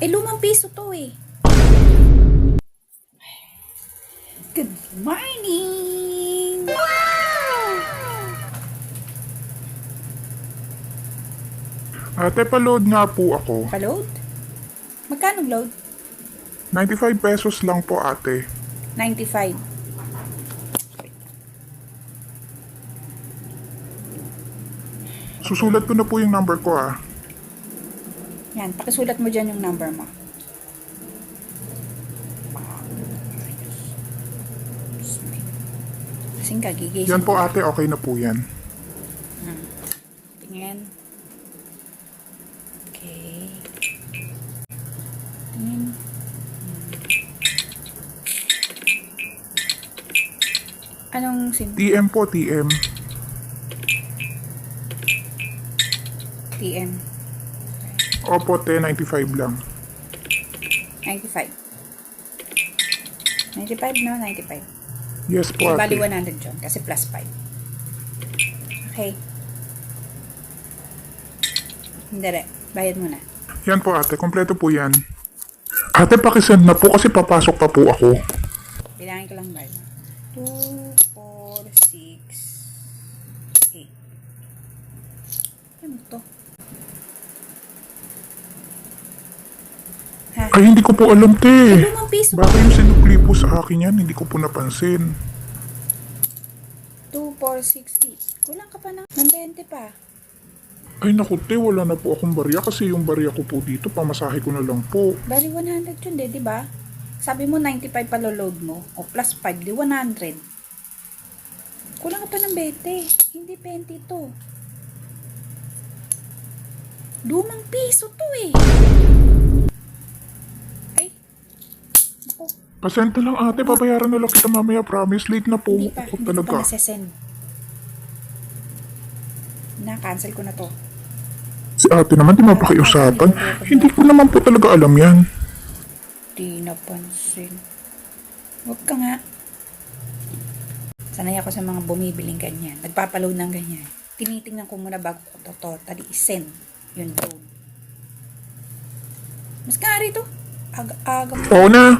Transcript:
Lumang piso to eh. Good morning! Ate, pa-load nga po ako. Pa-load? Magkano load? 95 pesos lang po, ate. 95. Susulat ko na po yung number ko, ah. Yan, pakisulat mo dyan yung number mo. Kasing kagigising. Yan po, ate. Okay na po yan. Tingin. Okay. Tingin. Anong sim? TM po, TM. TM. Opo, te. 95 lang. 95. 95 no? 95. Yes po, Bali ate. 100 yun kasi plus 5. Okay. Hindi rin. Bayad mo na. Yan po, ate. Kompleto po yan. Ate, pakisend na po kasi papasok pa po ako. Bilangin ko lang ba? 2, 4, 6, 8. Ano to? Ha? Ay, hindi ko po alam, te. Lumang piso. Baka yung sinukli po sa akin yan, hindi ko po napansin. 2, 4, 6, 8. Kulang ka pa ng 20 pa. Ay, naku, te. Wala na po akong barya kasi yung barya ko po dito, pamasahe ko na lang po. Bali 100 yun di ba? Sabi mo 95 pa load mo. O plus 5, di 100. Kulang ka pa ng 20. Hindi 20 to. Lumang piso to eh. Ay. Naku. Pasenta lang, ate. Babayaran na lang kita mamaya. Promise, late na po. Hindi pa. Ako Hindi ko talaga. pa nasesend. Na-cancel ko na to. Si ate naman, di mapakiusapan. Hindi ko naman po talaga alam yan. Di napansin. Huwag ka nga. Sanay ako sa mga bumibiling ganyan. Nagpapaload ng ganyan. Tinitingnan ko muna bago ko to totally send yung load. Mas nga rito. Aga mo. Oo na.